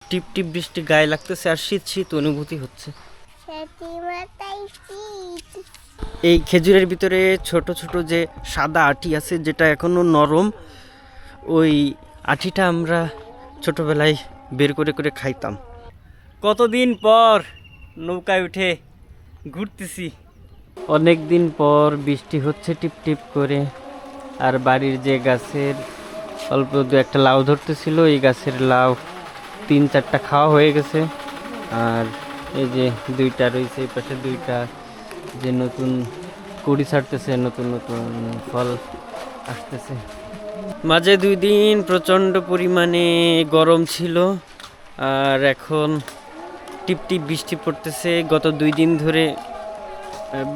টিপ টিপ বৃষ্টি গায়ে লাগতেছে আর শীত শীত অনুভূতি হচ্ছে। এই খেজুরের ভিতরে ছোট ছোট যে সাদা আটি আছে, যেটা এখনো নরম, ওই আটিটা আমরা ছোটবেলায় বের করে করে খাইতাম। কতদিন পর নৌকায় উঠে ঘুরতেছি। অনেক দিন পর বৃষ্টি হচ্ছে টিপ টিপ করে। আর বাড়ির যে গাছের অল্প দু একটা লাউ ধরতেছিল, এই গাছের লাউ 3-4টা খাওয়া হয়ে গেছে। আর এই যে দুইটা রয়েছে, এই পাশে দুইটা যে নতুন কুড়ি ছাড়তেছে, নতুন নতুন ফল আসতেছে। মাঝে 2 দিন প্রচণ্ড পরিমাণে গরম ছিল, আর এখন টিপ টিপ বৃষ্টি পড়তেছে। গত 2 দিন ধরে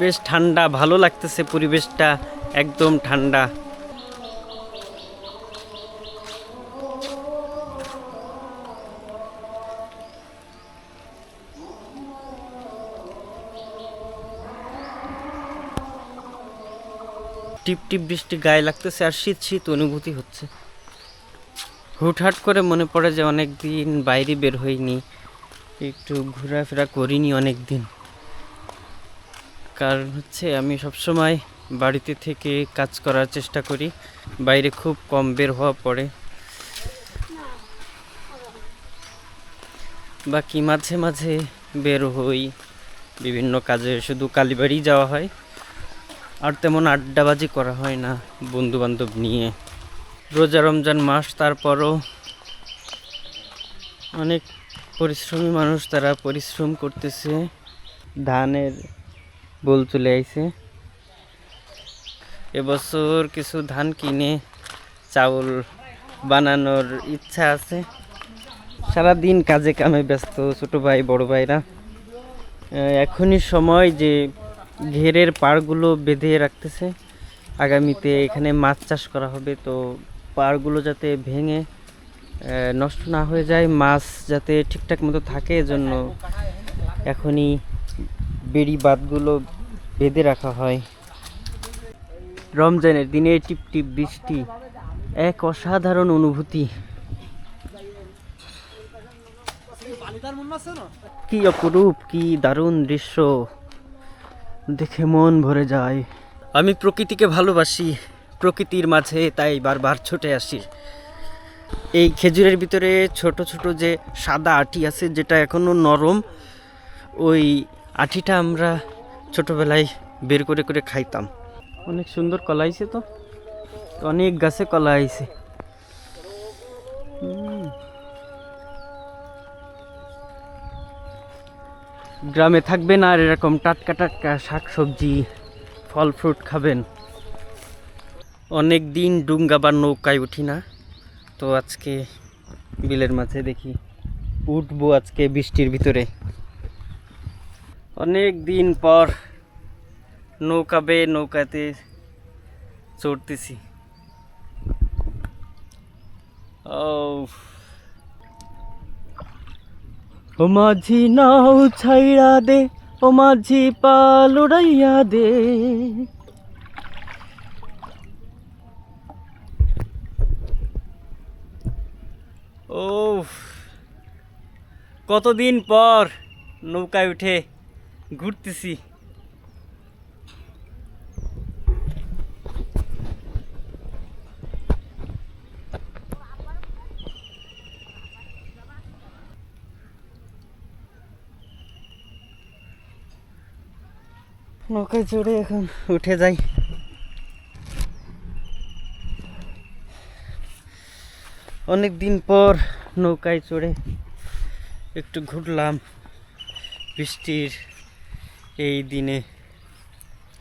বেশ ঠান্ডা, ভালো লাগতেছে, পরিবেশটা একদম ঠান্ডা। টিপ টিপ বৃষ্টি গায়ে লাগতেছে আর শীত শীত অনুভূতি হচ্ছে। হুটহাট করে মনে পড়ে যে অনেক দিন বাইরে বের হইনি, একটু ঘোরাফেরা করিনি অনেক দিন। কারণ হচ্ছে আমি সবসময় বাড়িতে থেকে কাজ করার চেষ্টা করি, বাইরে খুব কম বের হওয়া পড়ে। বাকি মাঝে মাঝে বের হই বিভিন্ন কাজে, শুধু কালীবাড়ি যাওয়া হয়, আর তেমন আড্ডাবাজি করা হয় না বন্ধু বান্ধব নিয়ে। রোজা রমজান মাস, তারপরও অনেক পরিশ্রমী মানুষ, তারা পরিশ্রম করতেছে। ধানের বোল চলে আইছে, এবছর কিছু ধান কিনে চাউল বানানোর ইচ্ছা আছে। সারাদিন কাজে কামে ব্যস্ত ছোট ভাই বড় ভাইরা। এখনই সময় যে ঘেরের পাড়গুলো বেঁধে রাখতেছে, আগামীতে এখানে মাছ চাষ করা হবে, তো পাড়গুলো যাতে ভেঙে নষ্ট না হয়ে যায়, মাছ যাতে ঠিকঠাক মতো থাকে, এজন্য এখনই বেড়ি বাঁধগুলো বেঁধে রাখা হয়। রমজানের দিনে টিপ টিপ বৃষ্টি এক অসাধারণ অনুভূতি। কি অপরূপ, কি দারুণ দৃশ্য, দেখে মন ভরে যায়। আমি প্রকৃতিকে ভালোবাসি, প্রকৃতির মাঝে তাই বারবার ছুটে আসি। এই খেজুরের ভিতরে ছোট ছোট যে সাদা আটি আছে, যেটা এখনো নরম, ওই আটিটা আমরা ছোটবেলায় বের করে করে খাইতাম। অনেক সুন্দর কলা আইছে, তো অনেক গাছে কলা আইছে। গ্রামে থাকবেন আর এরকম টাটকা টাটকা শাক সবজি ফল ফ্রুট খাবেন। অনেক দিন ডুঙ্গা বা নৌকায় উঠি না, তো আজকে বিলের মাঝে দেখি উঠবো আজকে বৃষ্টির ভিতরে। অনেক দিন পর নৌকাতে চড়তেছি। ও মাঝি নাও ছাইড়া দে, ও মাঝি পাল উড়াইয়া দে। ও কতদিন পর নৌকায় উঠে ঘুরতেছি। নৌকায় চড়ে এখন উঠে যাই। অনেক দিন পর নৌকায় চড়ে একটু ঘুরলাম বৃষ্টির এই দিনে।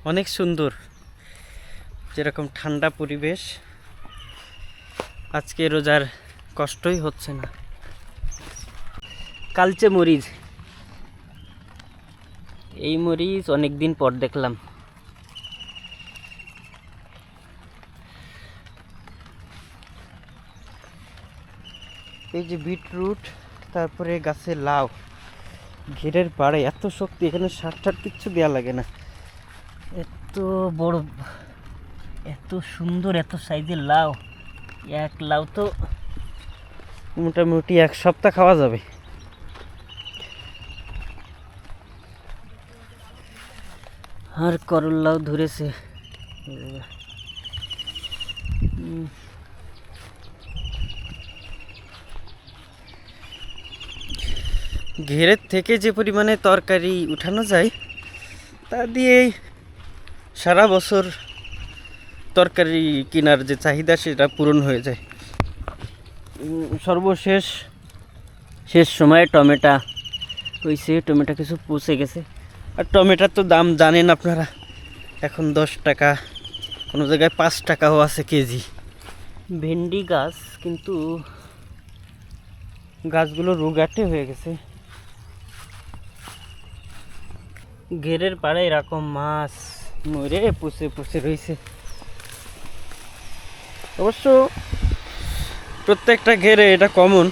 অনেক সুন্দর, যেরকম ঠান্ডা পরিবেশ, আজকে রোজার কষ্টই হচ্ছে না। কালচে মরিচ, এই মরিচ অনেক দিন পর দেখলাম। এই যে বিটরুট, তারপরে গাছের লাউ, ঘেরের পাড়ে এত শক্তি, এখানে সার টার কিচ্ছু দেওয়া লাগে না। এত বড়, এত সুন্দর, এত সাইজের লাউ, এক লাউ তো মোটামুটি 1 সপ্তাহ খাওয়া যাবে। আর করল্লাও ধরেছে। ঘেরের থেকে যে পরিমাণে তরকারি উঠানো যায় তা দিয়েই সারা বছর তরকারি কেনার যে চাহিদা সেটা পূরণ হয়ে যায়। সর্বশেষ সময়ে টমেটো হয়েছে, টমেটো কিছু পচে গেছে। আর টমেটোর তো দাম জানেন আপনারা, এখন 10 টাকা, কোনো জায়গায় 5 টাকাও আছে কেজি। ভেন্ডি গাছ কিন্তু গাছগুলো রোগাটে হয়ে গেছে। ঘেরের পাড়ে এরকম মাছ মরে পচে পচে রয়েছে। অবশ্য প্রত্যেকটা ঘেরে এটা কমন,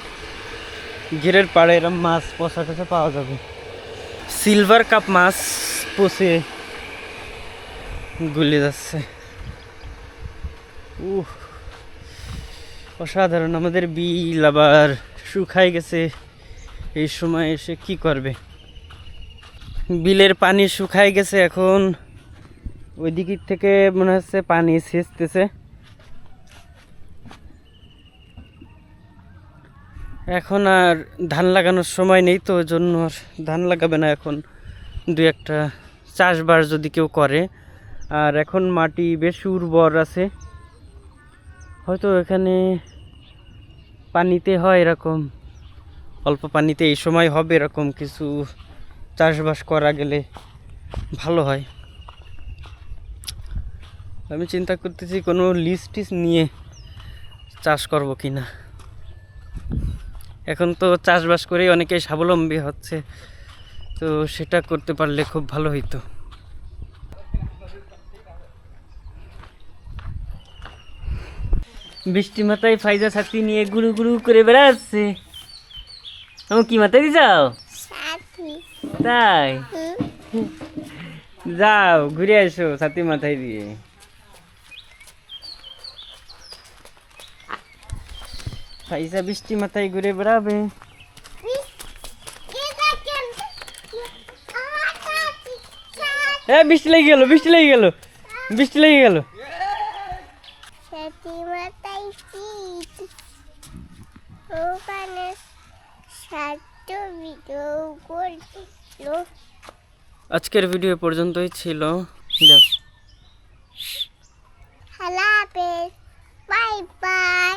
ঘেরের পাড়ে এরকম মাছ পচা টচা পাওয়া যাবে। সিলভার কাপ মাছ পচে গলে যাচ্ছে। অসাধারণ। আমাদের বিল আবার শুকাই গেছে, এই সময় এসে কি করবে। বিলের পানি শুকাই গেছে, এখন ওই দিক থেকে মনে হচ্ছে পানি সেচতেছে। এখন আর ধান লাগানোর সময় নেই, তো ওই জন্য আর ধান লাগাবে না। এখন দু একটা চাষবাস যদি কেউ করে। আর এখন মাটি বেশ উর্বর আছে, হয়তো এখানে পানিতে হয় এরকম, অল্প পানিতে এই সময় হবে এরকম কিছু চাষবাস করা গেলে ভালো হয়। আমি চিন্তা করতেছি কোনো লিজ টিজ নিয়ে চাষ করব কি না। এখন তো চাষবাস করেই অনেকেই স্বাবলম্বী হচ্ছে, তো সেটা করতে পারলে খুব ভালো হইতো। বৃষ্টি মাথায় ফাইজা ছাতি নিয়ে গুরু গুরু করে বেড়াচ্ছে। আমি কি মাথায় দিয়ে যাও? তাই যাও ঘুরে আসো ছাতি মাথায় দিয়ে। ফাইজা বৃষ্টি মাথায় ঘুরে বেড়াবে। হ্যাঁ বৃষ্টি লেগে গেল, বৃষ্টি লেগে গেল, বৃষ্টি লেগে গেল। আজকের ভিডিও পর্যন্তই ছিল। Bye bye.